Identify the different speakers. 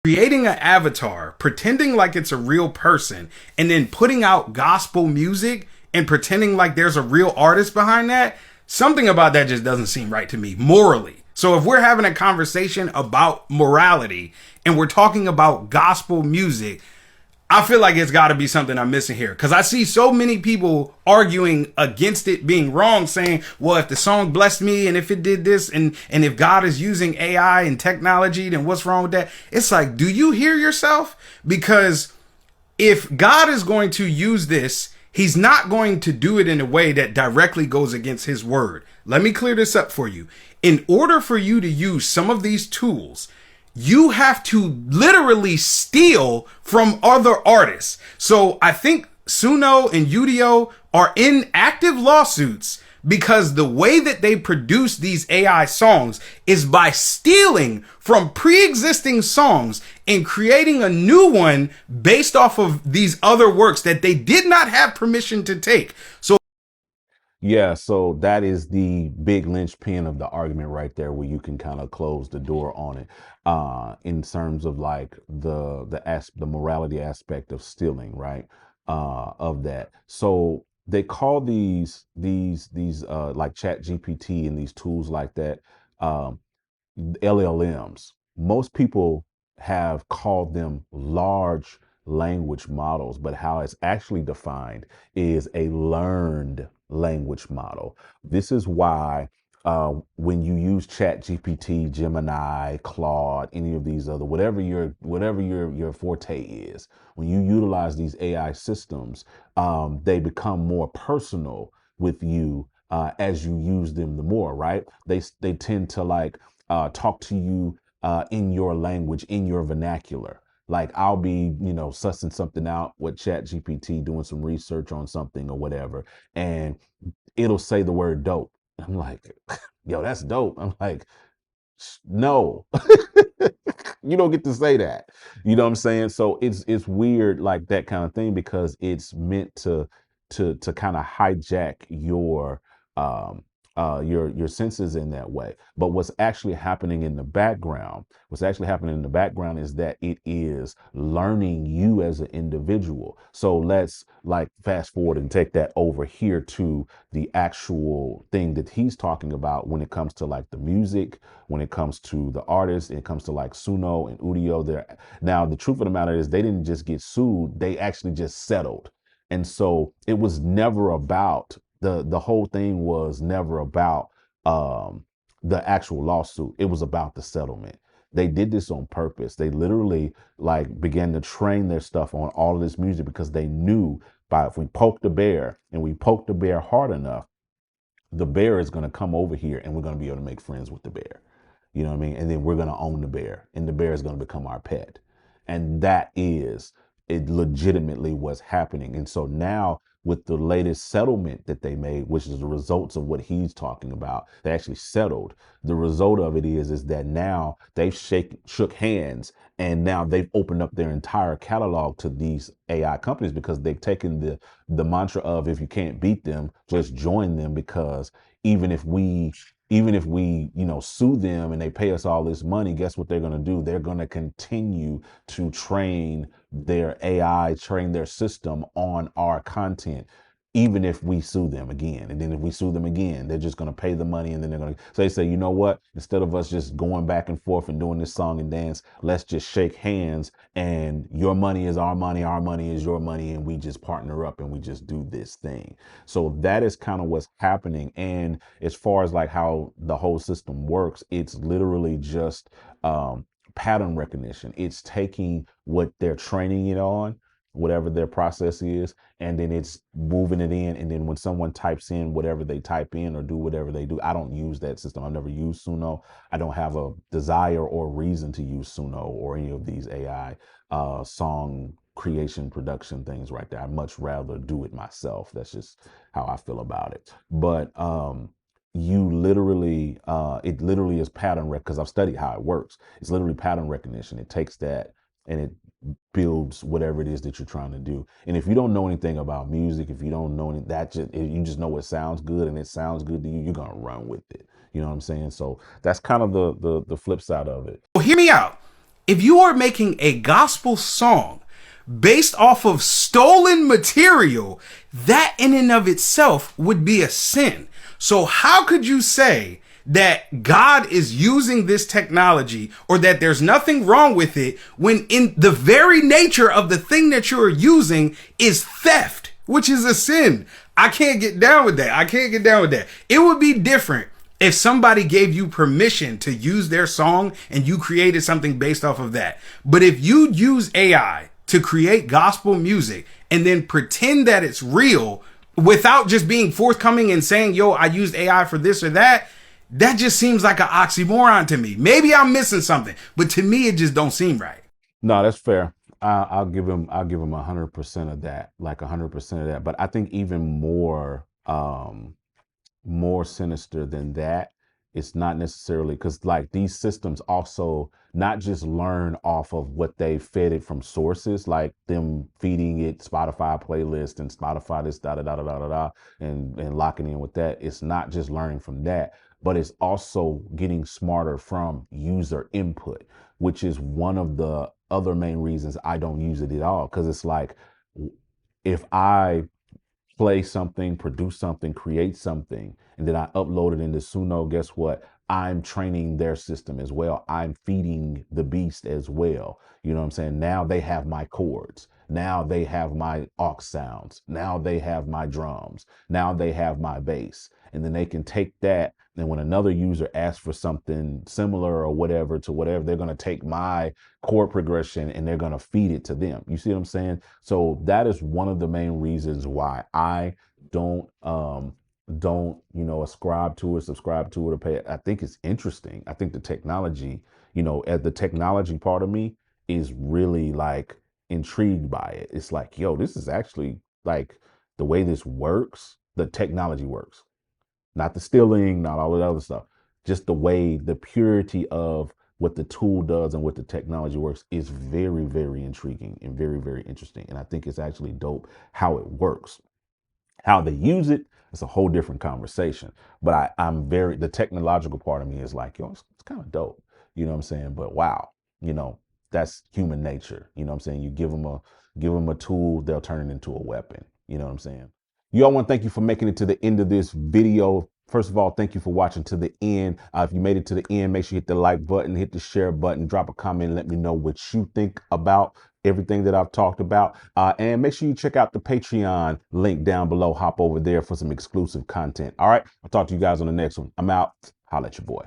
Speaker 1: creating an avatar, pretending like it's a real person, and then putting out gospel music and pretending like there's a real artist behind that, something about that just doesn't seem right to me morally. So if we're having a conversation about morality and we're talking about gospel music, I feel like it's got to be something I'm missing here, because I see so many people arguing against it being wrong, saying, well, if the song blessed me and if it did this and if God is using AI and technology, then what's wrong with that? It's like, do you hear yourself? Because if God is going to use this, he's not going to do it in a way that directly goes against his word. Let me clear this up for you. In order for you to use some of these tools, you have to literally steal from other artists. So I think Suno and Udio are in active lawsuits because the way that they produce these AI songs is by stealing from pre-existing songs and creating a new one based off of these other works that they did not have permission to take. So
Speaker 2: Yeah, so that is the big linchpin of the argument right there, where you can kind of close the door on it, in terms of like the morality aspect of stealing, right? Of that. So they call these like Chat GPT and these tools like that, um, LLMs. Most people have called them large language models, but how it's actually defined is a learned language model. This is why when you use Chat GPT, Gemini, Claude, any of these other, whatever your forte is, when you utilize these AI systems, they become more personal with you as you use them the more, right? They tend to like talk to you in your language, in your vernacular. Like I'll be, sussing something out with Chat GPT, doing some research on something or whatever, and it'll say the word dope. I'm like, yo, that's dope. I'm like, no, you don't get to say that. You know what I'm saying? So it's weird like that kind of thing, because it's meant to kind of hijack your senses in that way. But what's actually happening in the background is that it is learning you as an individual. So let's like fast forward and take that over here to the actual thing that he's talking about when it comes to like the music, when it comes to the artists, it comes to like Suno and Udio. There now, the truth of the matter is they didn't just get sued; they actually just settled. And so it was never about the whole thing was never about um, the actual lawsuit. It was about the settlement. They did this on purpose. They literally like began to train their stuff on all of this music because they knew by if we poke the bear and we poke the bear hard enough, the bear is going to come over here and we're going to be able to make friends with the bear. You know what I mean? And then we're going to own the bear and the bear is going to become our pet. And that is it legitimately what's happening. And so now with the latest settlement that they made, which is the results of what he's talking about, they actually settled. The result of it is that now they've shook hands and now they've opened up their entire catalog to these AI companies because they've taken the mantra of if you can't beat them, just join them, because even if we sue them and they pay us all this money, guess what they're going to do? They're going to continue to train their AI, train their system on our content, even if we sue them again. And then if we sue them again, they're just going to pay the money. And then they're going to, so they say, you know what, instead of us just going back and forth and doing this song and dance, let's just shake hands and your money is our money is your money. And we just partner up and we just do this thing. So that is kind of what's happening. And as far as like how the whole system works, it's literally just pattern recognition. It's taking what they're training it on, whatever their process is, and then it's moving it in. And then when someone types in whatever they type in or do whatever they do, I don't use that system. I've never used Suno. I don't have a desire or reason to use Suno or any of these AI song creation production things right there. I'd much rather do it myself. That's just how I feel about it. But you literally it literally is pattern because I've studied how it works. It's literally pattern recognition. It takes that and it builds whatever it is that you're trying to do. And if you don't know anything about music, if you don't know any that just if you just know it sounds good and it sounds good to you, you're gonna run with it. You know what I'm saying? So that's kind of the flip side of it.
Speaker 1: hear me out. If you are making a gospel song based off of stolen material, that in and of itself would be a sin. So how could you say that God is using this technology or that there's nothing wrong with it when in the very nature of the thing that you're using is theft, which is a sin? I can't get down with that. I can't get down with that. It would be different if somebody gave you permission to use their song and you created something based off of that. But if you use AI to create gospel music and then pretend that it's real without just being forthcoming and saying, yo, I used AI for this or that, that just seems like an oxymoron to me. Maybe I'm missing something, but to me, it just don't seem right.
Speaker 2: No, that's fair. I'll give him 100% of that, like 100% of that. But I think even more sinister than that, it's not necessarily because like these systems also not just learn off of what they fed it from sources, like them feeding it Spotify playlist and Spotify this da da da da da da da and locking in with that. It's not just learning from that, but it's also getting smarter from user input, which is one of the other main reasons I don't use it at all. Because it's like if I play something, produce something, create something, and then I upload it into Suno, guess what? I'm training their system as well. I'm feeding the beast as well. You know what I'm saying? Now they have my chords. Now they have my aux sounds. Now they have my drums. Now they have my bass. And then they can take that. And when another user asks for something similar or whatever to whatever, they're going to take my chord progression and they're going to feed it to them. You see what I'm saying? So that is one of the main reasons why I don't ascribe to it, subscribe to it, or pay. I think it's interesting. I think the technology, as the technology part of me is really like intrigued by it. It's like, yo, this is actually like the way this works, the technology works, not the stealing, not all of the other stuff, just the way the purity of what the tool does and what the technology works is very, very intriguing and very, very interesting. And I think it's actually dope how it works. How they use it, it's a whole different conversation. But the technological part of me is like, yo, it's kind of dope. You know what I'm saying? But wow, you know, that's human nature. You know what I'm saying? You give them a tool, they'll turn it into a weapon. You know what I'm saying? You all want to thank you for making it to the end of this video. First of all, thank you for watching to the end. If you made it to the end, make sure you hit the like button, hit the share button, drop a comment, and let me know what you think about everything that I've talked about. And make sure you check out the Patreon link down below. Hop over there for some exclusive content. All right. I'll talk to you guys on the next one. I'm out. Holla at your boy.